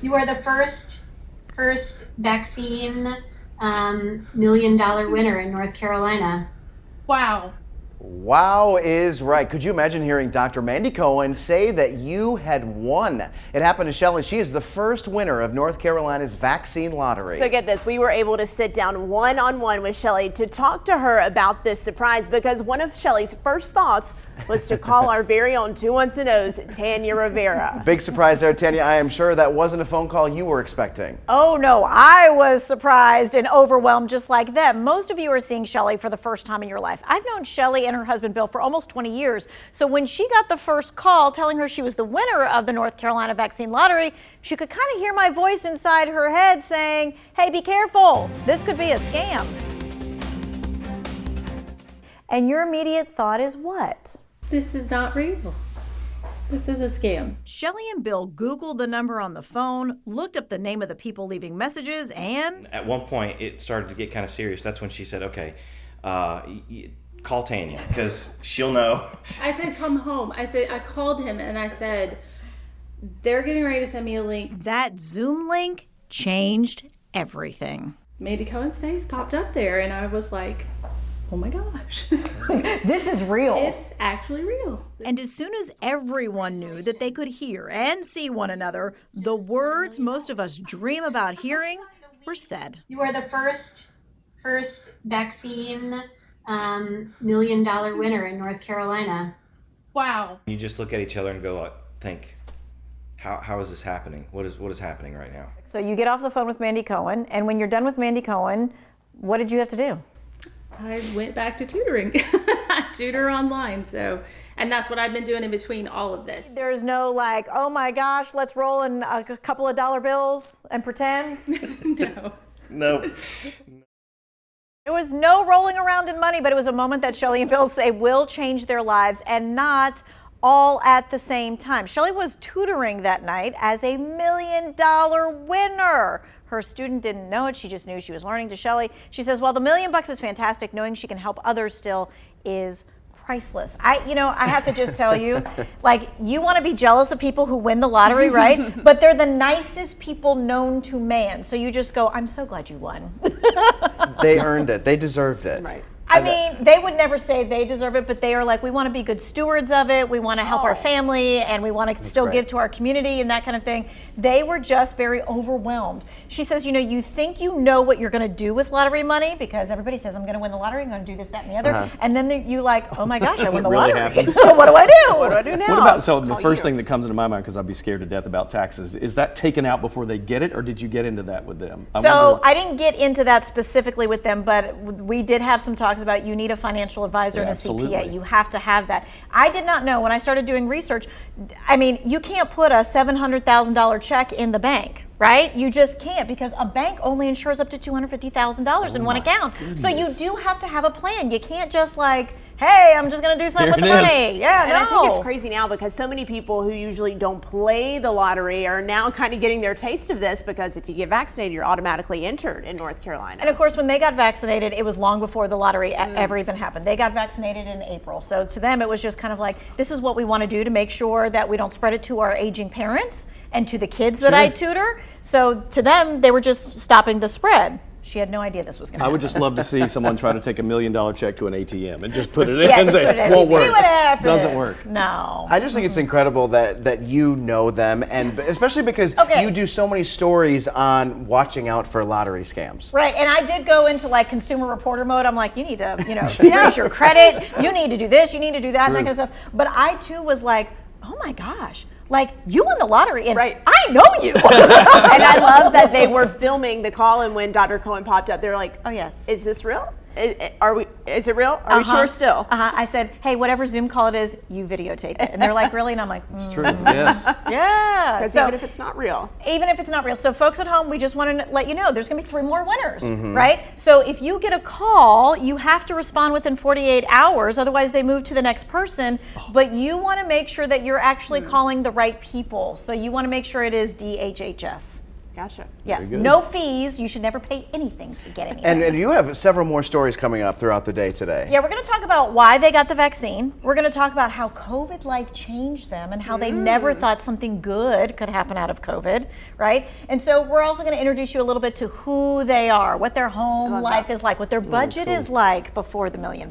You are the first vaccine $1 million winner in North Carolina. Wow. Wow is right. Could you imagine hearing Dr. Mandy Cohen say that you had won? It happened to Shelly. She is the first winner of North Carolina's vaccine lottery. So get this, we were able to sit down one-on-one with Shelly to talk to her about this surprise, because one of Shelly's first thoughts was to call our very own 2 Ones and O's, Tanya Rivera. Big surprise there, Tanya. I am sure that wasn't a phone call you were expecting. Oh no, I was surprised and overwhelmed just like them. Most of you are seeing Shelly for the first time in your life. I've known Shelly and her husband Bill for almost 20 years. So when she got the first call telling her she was the winner of the North Carolina vaccine lottery, she could kind of hear my voice inside her head saying, hey, be careful, this could be a scam. And your immediate thought is what? This is not real. This is a scam. Shelly and Bill Googled the number on the phone, looked up the name of the people leaving messages, and at one point it started to get kind of serious. That's when she said, okay, call Tanya, because she'll know. I said, come home. I called him and I said, they're getting ready to send me a link. that Zoom link changed everything. Mandy Cohen's face popped up there and I was like, oh my gosh. This is real. It's actually real. And as soon as everyone knew that they could hear and see one another, the words most of us dream about hearing were said. You are the first vaccine $1 million winner in North Carolina. Wow. You just look at each other and go, think, how is this happening? What is happening right now? So you get off the phone with Mandy Cohen, and when you're done with Mandy Cohen, what did you have to do? I went back to tutoring. I tutor online, and that's what I've been doing in between all of this. There's no like, oh my gosh, let's roll in a couple of dollar bills and pretend. No. No. There was no rolling around in money, but it was a moment that Shelly and Bill say will change their lives, and not all at the same time. Shelly was tutoring that night as a $1 million winner. Her student didn't know it. She just knew she was learning. To Shelly, she says, well, the $1 million is fantastic. Knowing she can help others still is priceless. I have to just tell you, like, you want to be jealous of people who win the lottery, right? But they're the nicest people known to man. So you just go, I'm so glad you won. They earned it. They deserved it. Right. I mean, they would never say they deserve it, but they are like, we want to be good stewards of it. We want to help our family, and we want to still give to our community and that kind of thing. They were just very overwhelmed. She says, you think you know what you're going to do with lottery money, because everybody says, I'm going to win the lottery, I'm going to do this, that, and the other. And then you like, oh my gosh, I won the really lottery. happens. So what do I do? What do I do now? What about, so the first thing that comes into my mind, because I'd be scared to death about taxes, is that taken out before they get it, or did you get into that with them? I didn't get into that specifically with them, but we did have some talks about you need a financial advisor and a CPA. You have to have that. I did not know when I started doing research. I mean, you can't put a $700,000 check in the bank, right? You just can't, because a bank only insures up to $250,000 in one account. Goodness. So you do have to have a plan. You can't just like, hey, I'm just going to do something with the Here it is. money. Yeah, And I think it's crazy now, because so many people who usually don't play the lottery are now kind of getting their taste of this, because if you get vaccinated, you're automatically entered in North Carolina. And of course, when they got vaccinated, it was long before the lottery ever even happened. They got vaccinated in April. So to them, it was just kind of like, this is what we want to do to make sure that we don't spread it to our aging parents and to the kids that I tutor. So to them, they were just stopping the spread. She had no idea this was going to happen. I would just love to see someone try to take $1 million check to an ATM and just put it in Yeah, and just say, put it in. won't work. See what happens. Doesn't work. No. I just think it's incredible that you know them, and especially because you do so many stories on watching out for lottery scams. Right, and I did go into like consumer reporter mode. I'm like, you need to, increase your credit. You need to do this. You need to do that, and that kind of stuff. But I too was like, oh my gosh. Like, you won the lottery, and I know you. And I love that they were filming the call, and when Dr. Cohen popped up, they were like, oh yes, is this real? Is it real? Are we sure still? I said, hey, whatever Zoom call it is, you videotape it. And they're like, really? And I'm like, It's true, yes. Yeah. Because So even if it's not real. even if it's not real. So folks at home, we just want to let you know there's going to be 3 more winners, right? So if you get a call, you have to respond within 48 hours. Otherwise, they move to the next person. But you want to make sure that you're actually calling the right people. So you want to make sure it is DHHS. Gotcha. Yes, good. no fees. You should never pay anything to get anything. And you have several more stories coming up throughout the day today. Yeah, we're going to talk about why they got the vaccine. We're going to talk about how COVID life changed them and how they never thought something good could happen out of COVID, right? And so we're also going to introduce you a little bit to who they are, what their home life is like, what their budget is like before the $1 million.